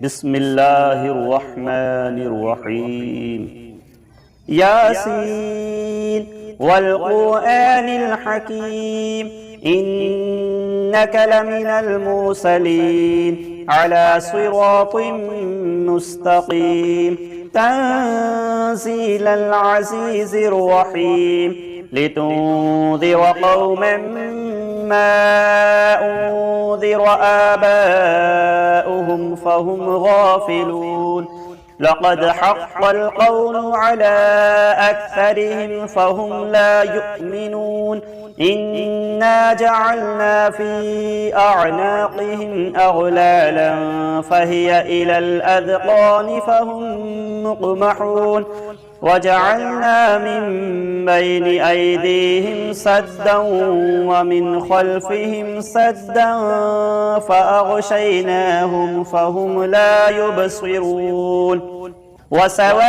بسم الله الرحمن الرحيم ياسين والقرآن الحكيم إنك لمن المرسلين على صراط مستقيم تنزيل العزيز الرحيم لتنذر قوما ما أنذر آباؤهم فهم غافلون لقد حق القول على أكثرهم فهم لا يؤمنون إنا جعلنا في أعناقهم أغلالا فهي إلى الأذقان فهم مقمحون وجعلنا من بين أيديهم سدا ومن خلفهم سدا فأغشيناهم فهم لا يبصرون وسواء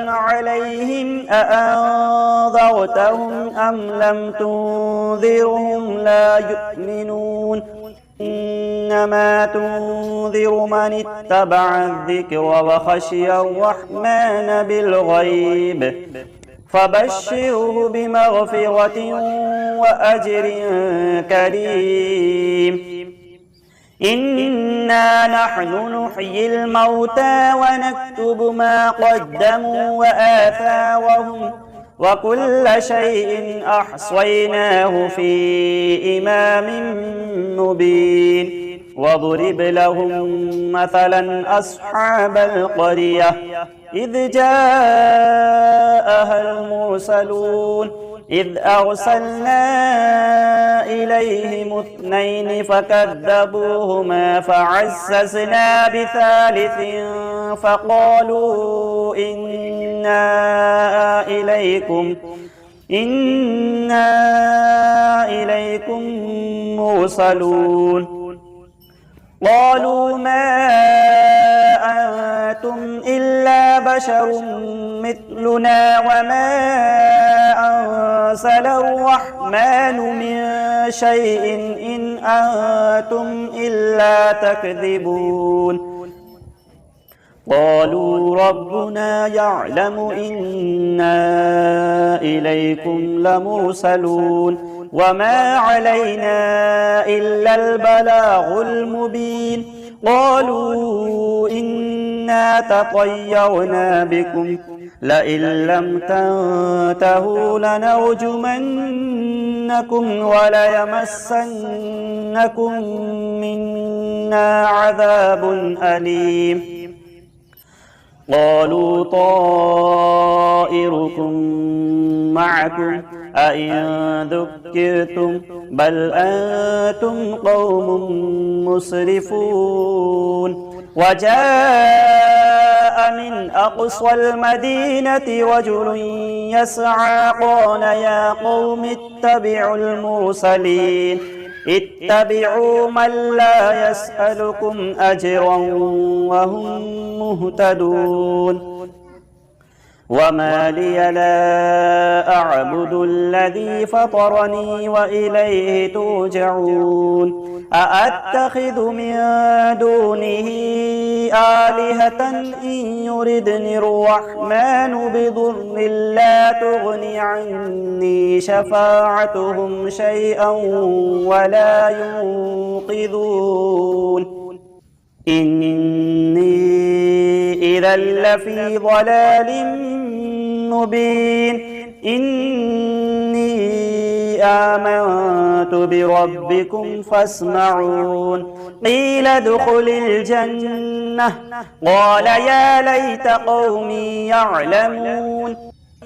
عليهم أأنذرتهم أم لم تنذرهم لا يؤمنون إنما تنذر من اتبع الذكر وخشي الرحمن بالغيب فبشره بمغفرة وأجر كريم إنا نحن نحيي الموتى ونكتب ما قدموا وآثارهم وكل شيء أحصيناه في إمام مبين واضرب لهم مثلا أصحاب القرية إذ جاءها المرسلون إذ أرسلنا إليهم اثنين فكذبوهما فعززنا بثالث فقالوا إنا إليكم مرسلون قالوا ما أنتم إلا بشر مثلنا وما أنزل الرحمن من شيء إن أنتم إلا تكذبون قالوا ربنا يعلم إنا إليكم لمرسلون وما علينا إلا البلاغ المبين قالوا إنا تطيرنا بكم لئن لم تنتهوا لنرجمنكم وليمسنكم منا عذاب أليم قالوا طائركم معكم أئن ذكرتم بل أنتم قوم مسرفون وجاء من أقصى المدينة رجل يسعى قال يا قوم اتبعوا المرسلين اتبعوا من لا يسألكم أجرا وهم مهتدون وما لي لا أعبد الذي فطرني وإليه ترجعون أأتخذ من دونه آلهة إن يردني الرحمن بضر لا تغني عني شفاعتهم شيئا ولا ينقذون إني إذا لفي ضلال مبين إني آمنت بربكم فاسمعون قيل ادخل الجنة قال يا ليت قومي يعلمون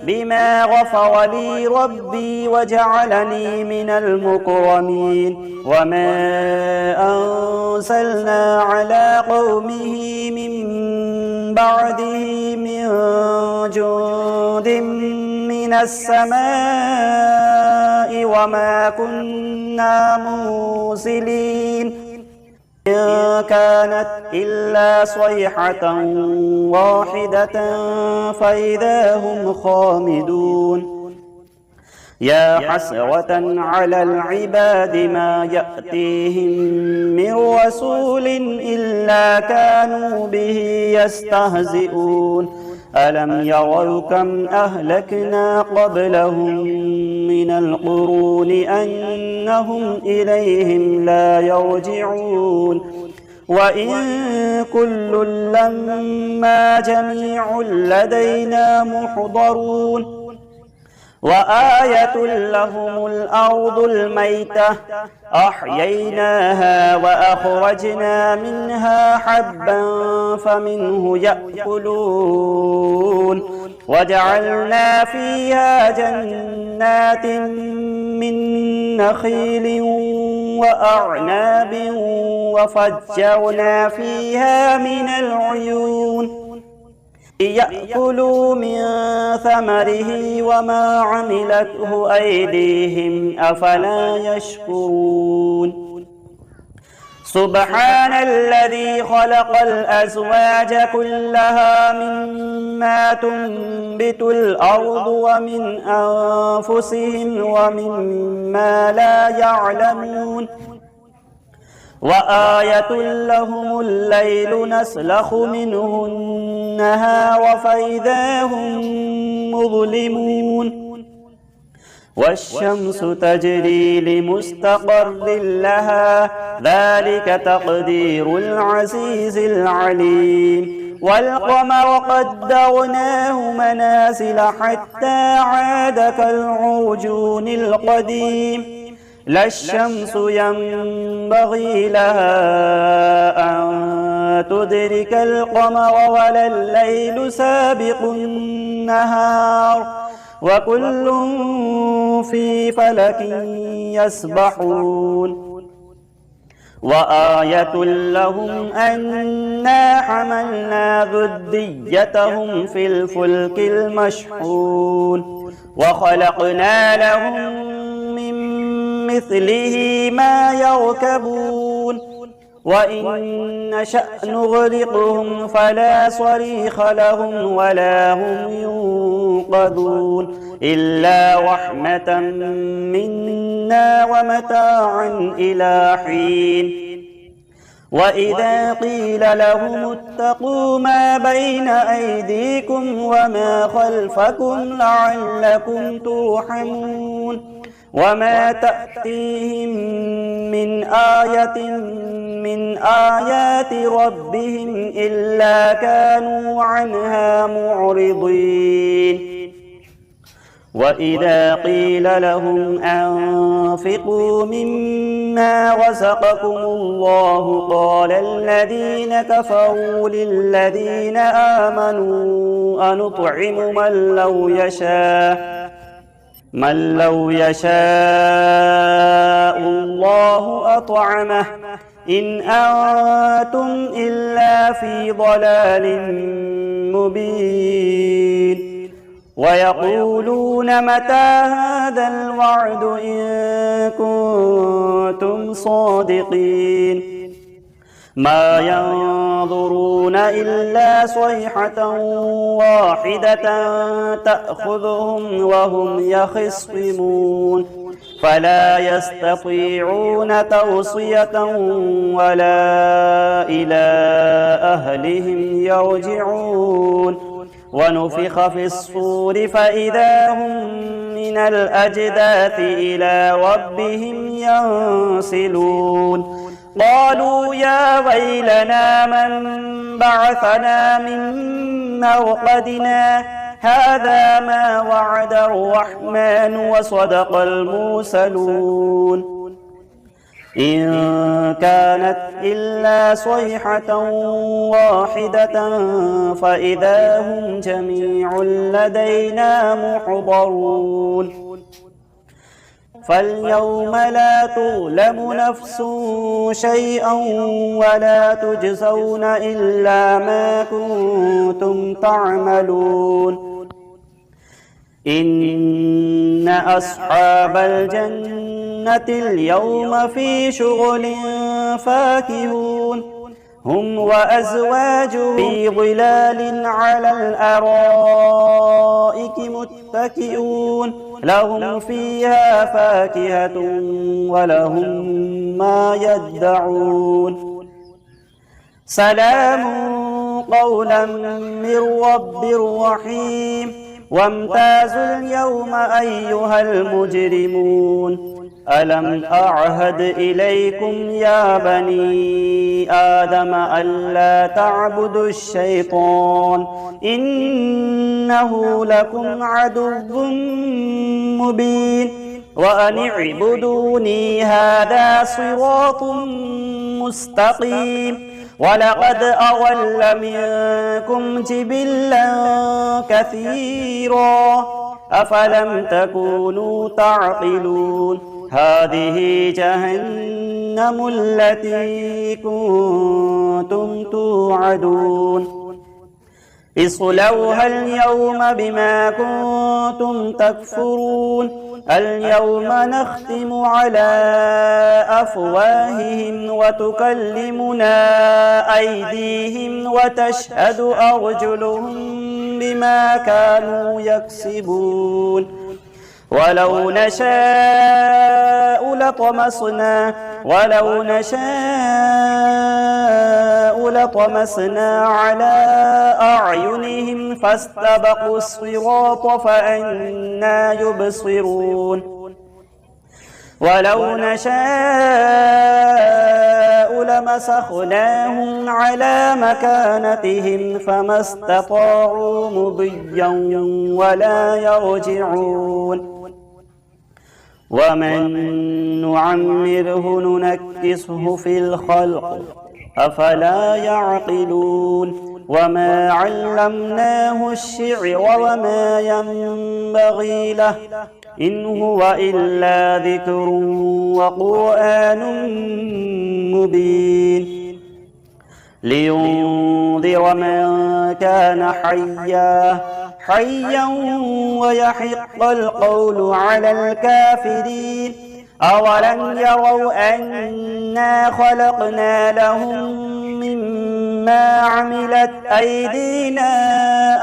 بما غفر لي ربي وجعلني من المكرمين وما أنزلنا على قومه من بعده من جند من السماء وما كنا منزلين إن كانت إلا صيحة واحدة فإذا هم خامدون يا حسرة على العباد ما يأتيهم من رسول إلا كانوا به يستهزئون ألم يروا كم أهلكنا قبلهم من القرون أنهم إليهم لا يرجعون وإن كل لما جميع لدينا محضرون وآية لهم الأرض الميتة أحييناها وأخرجنا منها حبا فمنه يأكلون وجعلنا فيها جنات من نخيل وأعناب وفجرنا فيها من العيون يأكلوا من ثمره وما عملته أيديهم أفلا يشكرون سبحان الذي خلق الأزواج كلها مما تنبت الأرض ومن أنفسهم ومما لا يعلمون وآية لهم الليل نسلخ منه النهار فإذا هم مظلمون والشمس تجري لمستقر لها ذلك تقدير العزيز العليم والقمر قدرناه منازل حتى عاد كالعرجون القديم لا الشمس ينبغي لها أن تدرك القمر ولا الليل سابق النهار وكل في فلك يسبحون وآية لهم أنا حملنا ذريتهم في الفلك المشحون وخلقنا لهم من مثله ما يركبون وإن نشأ نغرقهم فلا صريخ لهم ولا هم ينقذون إلا رحمة منا ومتاعا إلى حين وإذا قيل لهم اتقوا ما بين أيديكم وما خلفكم لعلكم ترحمون وما تأتيهم من آية من آيات ربهم إلا كانوا عنها معرضين وإذا قيل لهم أنفقوا مما رزقكم الله قال الذين كفروا للذين آمنوا أنطعم من لو يشاء الله أطعمه إن أنتم إلا في ضلال مبين ويقولون متى هذا الوعد إن كنتم صادقين ما ينظرون إلا صيحة واحدة تأخذهم وهم يخصمون فلا يستطيعون توصية ولا إلى أهلهم يرجعون ونفخ في الصور فإذا هم من الأجداث إلى ربهم ينسلون قالوا يا ويلنا من بعثنا من مرقدنا هذا ما وعد الرحمن وصدق المرسلون إن كانت إلا صيحة واحدة فإذا هم جميع لدينا محضرون فاليوم لا تظلم نفس شيئا ولا تجزون إلا ما كنتم تعملون إن أصحاب الجنة اليوم في شغل فاكهون هم وأزواجهم في ظلال على الأرائك متكئون لهم فيها فاكهة ولهم ما يدعون سلام قولا من رب رحيم وامتازوا اليوم أيها المجرمون ألم أعهد إليكم يا بني آدم ألا تعبدوا الشيطان إنه لكم عدو مبين وأن اعبدوني هذا صراط مستقيم ولقد أضل منكم جبلا كثيرا أفلم تكونوا تعقلون هذه جهنم التي كنتم توعدون اصلوها اليوم بما كنتم تكفرون اليوم نختم على أفواههم وتكلمنا أيديهم وتشهد أرجلهم بما كانوا يكسبون ولو نشاء لطمسنا على أعينهم فاستبقوا الصراط فأنى يبصرون ولو نشاء لمسخناهم على مكانتهم فما استطاعوا مضيا ولا يرجعون ومن نعمره ننكسه في الخلق أفلا يعقلون وما علمناه الشعر وما ينبغي له إن هو إلا ذكر وقرآن مبين لينذر من كان حيا ويحق القول على الكافرين أولم يروا أنا خلقنا لهم مما عملت أيدينا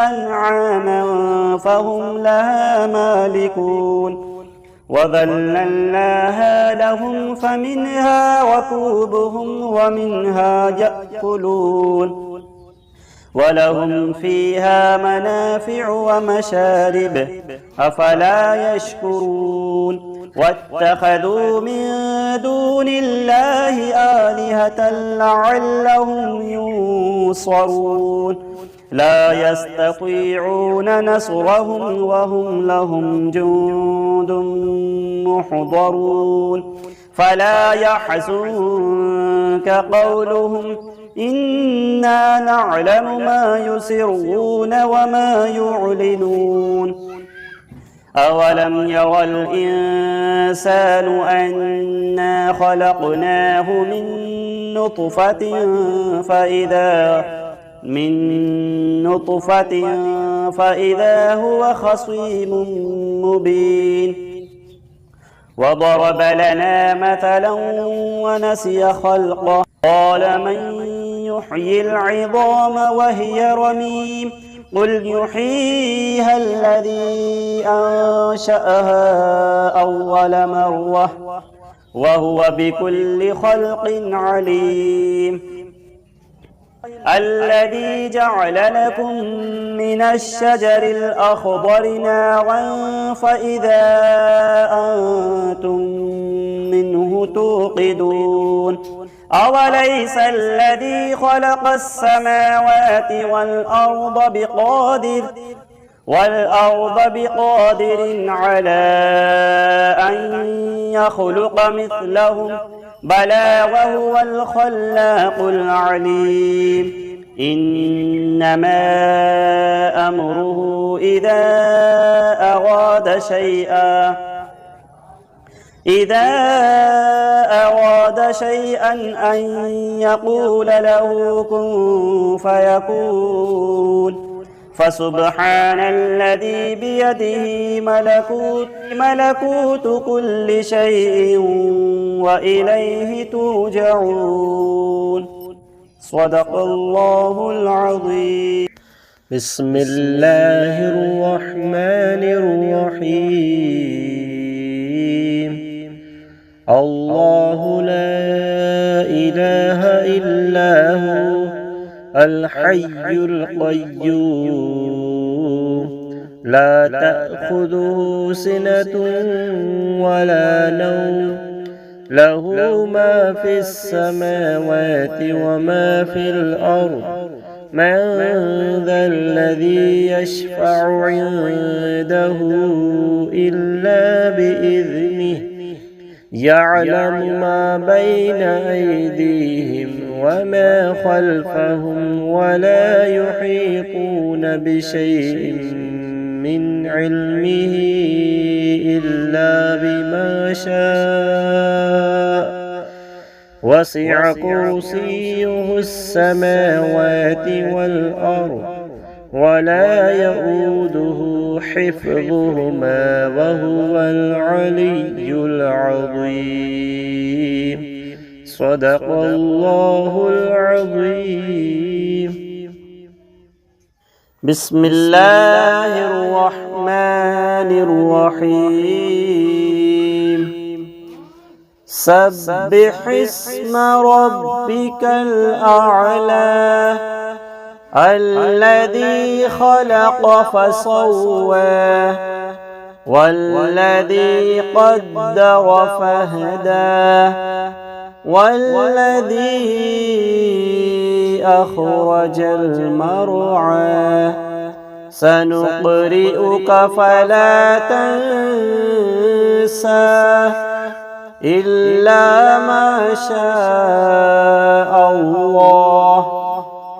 أنعاما فهم لها مالكون وذللناها لهم فمنها ركوبهم ومنها يأكلون ولهم فيها منافع ومشارب أفلا يشكرون واتخذوا من دون الله آلهة لعلهم ينصرون لا يستطيعون نصرهم وهم لهم جند محضرون فلا يحزنك قولهم إنا نعلم ما يسرون وما يعلنون أولم يرى الإنسان أنا خلقناه من نطفة فإذا هو خصيم مبين وضرب لنا مثلا ونسي خلقه قال من يحيي العظام وهي رميم قل يحييها الذي أنشأها أول مرة وهو بكل خلق عليم الذي جعل لكم من الشجر الأخضر نارا فإذا أنتم منه توقدون أوليس الذي خلق السماوات والأرض بقادر على أن يخلق مثلهم بلى وهو الخلاق العليم إنما أمره إذا أراد شيئا أن يقول له كن فيكون فسبحان الذي بيده ملكوت كل شيء وإليه ترجعون صدق الله العظيم. بسم الله الرحمن الرحيم. الله لا إله إلا هو الحي القيوم لا تأخذه سنة ولا نوم له ما في السماوات وما في الأرض من ذا الذي يشفع عنده إلا بإذنه يعلم ما بين أيديهم وما خلفهم ولا يحيطون بشيء من علمه إلا بما شاء وسع كرسيه السماوات والأرض ولا يؤوده حفظهما وهو العلي العظيم صدق الله العظيم. بسم الله الرحمن الرحيم. سبح اسم ربك الأعلى الذي خلق فسوى والذي قدر فهدى والذي أخرج المرعى سنقرئك فلا تنسى إلا ما شاء الله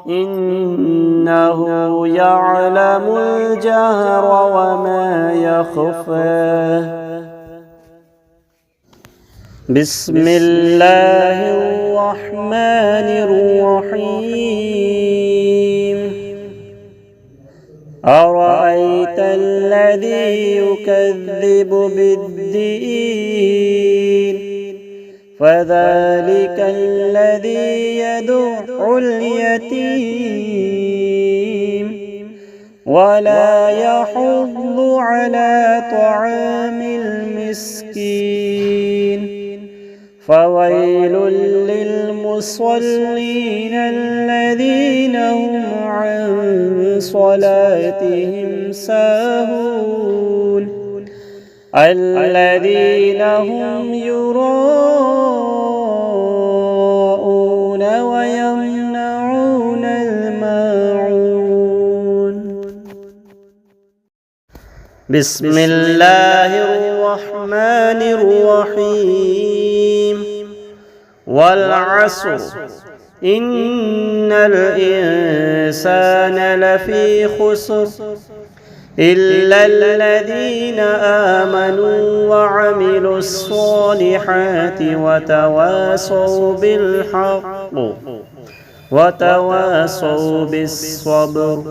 إنه يعلم الجهر وما يخفى. بسم الله الرحمن الرحيم. أرأيت الذي يكذب بالدين فذلك الذي يدع اليتيم ولا يحض على طعام المسكين فويل للمصلين الذين هم عن صلاتهم ساهون الذين هم يراءون ويمنعون الماعون. بسم الله الرحمن الرحيم. والعصر إن الإنسان لفي خسر إلا الذين آمنوا وعملوا الصالحات وتواصوا بالحق وتواصوا بالصبر.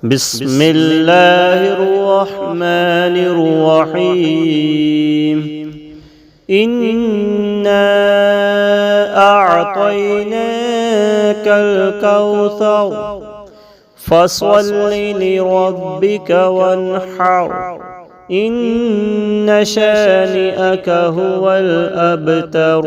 بسم الله الرحمن الرحيم. إنا أعطيناك الكوثر فصل لربك وانحر إن شانئك هو الأبتر.